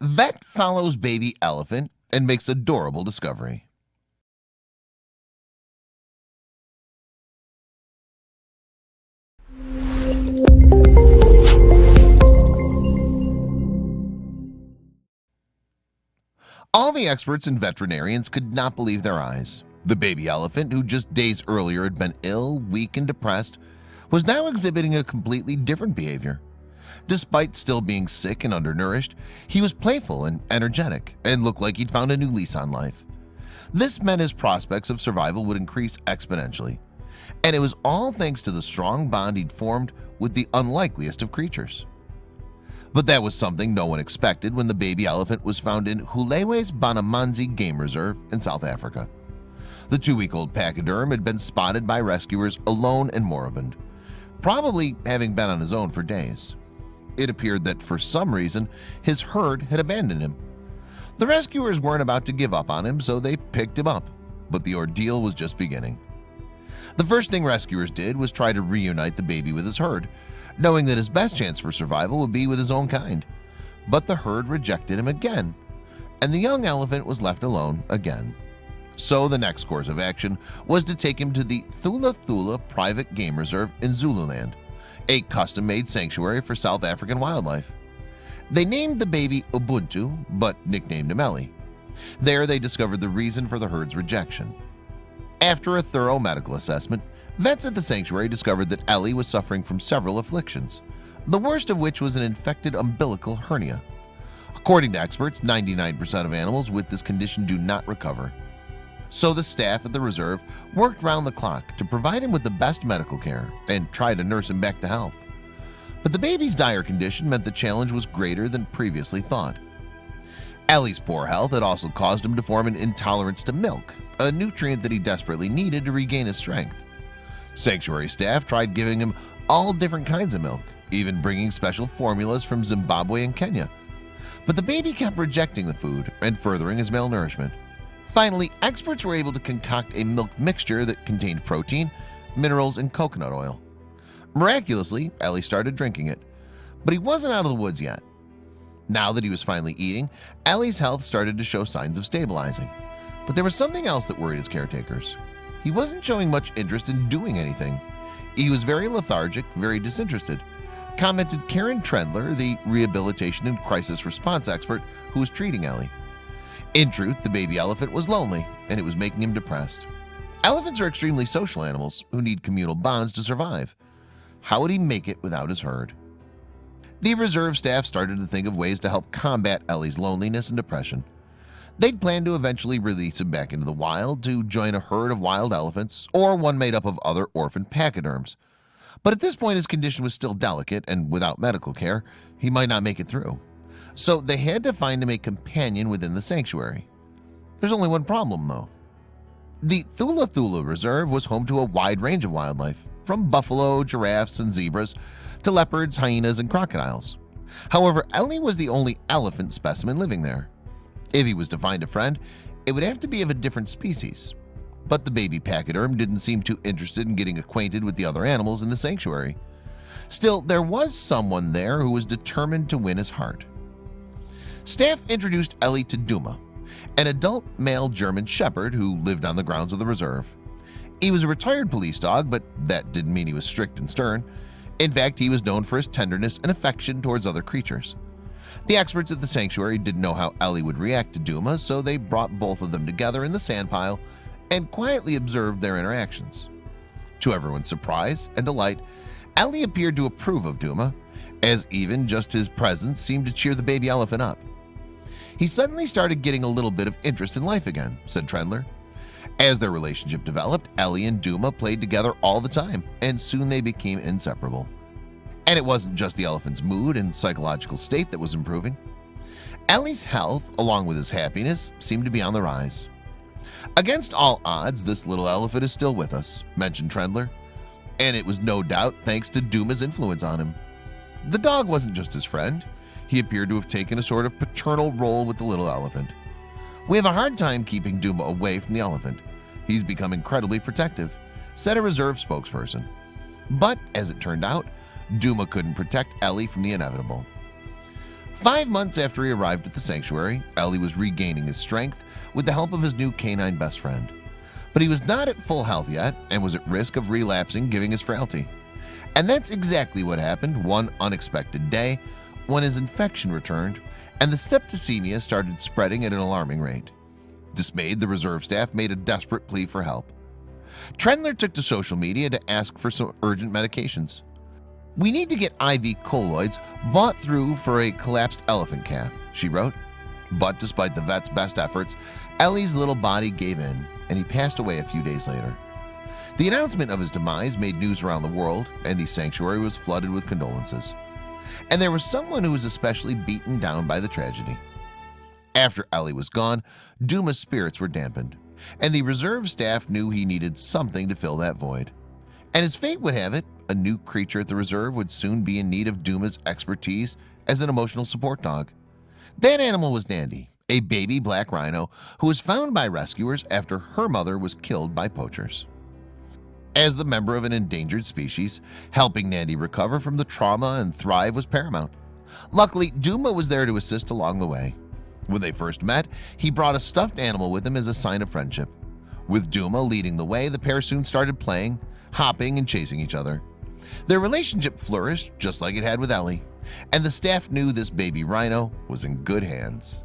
Vet follows baby elephant and makes adorable discovery. All the experts and veterinarians could not believe their eyes. The baby elephant, who just days earlier had been ill, weak, and depressed, was now exhibiting a completely different behavior. Despite still being sick and undernourished, he was playful and energetic and looked like he'd found a new lease on life. This meant his prospects of survival would increase exponentially, and it was all thanks to the strong bond he'd formed with the unlikeliest of creatures. But that was something no one expected when the baby elephant was found in Hulewe's Banamanzi Game Reserve in South Africa. The 2-week-old pachyderm had been spotted by rescuers alone and moribund, probably having been on his own for days. It appeared that for some reason his herd had abandoned him. The rescuers weren't about to give up on him, so they picked him up, but the ordeal was just beginning. The first thing rescuers did was try to reunite the baby with his herd, knowing that his best chance for survival would be with his own kind. But the herd rejected him again, and the young elephant was left alone again. So the next course of action was to take him to the Thula Thula Private Game Reserve in Zululand, a custom-made sanctuary for South African wildlife. They named the baby Ubuntu, but nicknamed him Ellie. There they discovered the reason for the herd's rejection. After a thorough medical assessment, vets at the sanctuary discovered that Ellie was suffering from several afflictions, the worst of which was an infected umbilical hernia. According to experts, 99% of animals with this condition do not recover. So the staff at the reserve worked round the clock to provide him with the best medical care and try to nurse him back to health. But the baby's dire condition meant the challenge was greater than previously thought. Ellie's poor health had also caused him to form an intolerance to milk, a nutrient that he desperately needed to regain his strength. Sanctuary staff tried giving him all different kinds of milk, even bringing special formulas from Zimbabwe and Kenya. But the baby kept rejecting the food and furthering his malnourishment. Finally, experts were able to concoct a milk mixture that contained protein, minerals, and coconut oil. Miraculously, Ellie started drinking it, but he wasn't out of the woods yet. Now that he was finally eating, Ellie's health started to show signs of stabilizing. But there was something else that worried his caretakers. He wasn't showing much interest in doing anything. He was very lethargic, very disinterested, commented Karen Trendler, the rehabilitation and crisis response expert who was treating Ellie. In truth, the baby elephant was lonely, and it was making him depressed. Elephants are extremely social animals who need communal bonds to survive. How would he make it without his herd? The reserve staff started to think of ways to help combat Ellie's loneliness and depression. They'd planned to eventually release him back into the wild to join a herd of wild elephants or one made up of other orphan pachyderms. But at this point his condition was still delicate, and without medical care, he might not make it through. So they had to find him a companion within the sanctuary. There's only one problem, though. The Thula Thula Reserve was home to a wide range of wildlife, from buffalo, giraffes, and zebras to leopards, hyenas, and crocodiles. However, Ellie was the only elephant specimen living there. If he was to find a friend, it would have to be of a different species. But the baby pachyderm didn't seem too interested in getting acquainted with the other animals in the sanctuary. Still, there was someone there who was determined to win his heart. Staff introduced Ellie to Duma, an adult male German shepherd who lived on the grounds of the reserve. He was a retired police dog, but that didn't mean he was strict and stern. In fact, he was known for his tenderness and affection towards other creatures. The experts at the sanctuary didn't know how Ellie would react to Duma, so they brought both of them together in the sandpile and quietly observed their interactions. To everyone's surprise and delight, Ellie appeared to approve of Duma, as even just his presence seemed to cheer the baby elephant up. He suddenly started getting a little bit of interest in life again, said Trendler. As their relationship developed, Ellie and Duma played together all the time, and soon they became inseparable. And it wasn't just the elephant's mood and psychological state that was improving. Ellie's health, along with his happiness, seemed to be on the rise. Against all odds, this little elephant is still with us, mentioned Trendler, and it was no doubt thanks to Duma's influence on him. The dog wasn't just his friend. He appeared to have taken a sort of paternal role with the little elephant. We have a hard time keeping Duma away from the elephant. He's become incredibly protective, said a reserve spokesperson. But, as it turned out, Duma couldn't protect Ellie from the inevitable. 5 months after he arrived at the sanctuary, Ellie was regaining his strength with the help of his new canine best friend. But he was not at full health yet and was at risk of relapsing, given his frailty. And that's exactly what happened one unexpected day when his infection returned and the septicemia started spreading at an alarming rate. Dismayed, the reserve staff made a desperate plea for help. Trendler took to social media to ask for some urgent medications. "We need to get IV colloids bought through for a collapsed elephant calf," she wrote. But despite the vet's best efforts, Ellie's little body gave in and he passed away a few days later. The announcement of his demise made news around the world, and the sanctuary was flooded with condolences. And there was someone who was especially beaten down by the tragedy. After Ellie was gone, Duma's spirits were dampened, and the reserve staff knew he needed something to fill that void. And as fate would have it, a new creature at the reserve would soon be in need of Duma's expertise as an emotional support dog. That animal was Nandy, a baby black rhino who was found by rescuers after her mother was killed by poachers. As the member of an endangered species, helping Nandy recover from the trauma and thrive was paramount. Luckily, Duma was there to assist along the way. When they first met, he brought a stuffed animal with him as a sign of friendship. With Duma leading the way, the pair soon started playing, hopping, and chasing each other. Their relationship flourished just like it had with Ellie, and the staff knew this baby rhino was in good hands.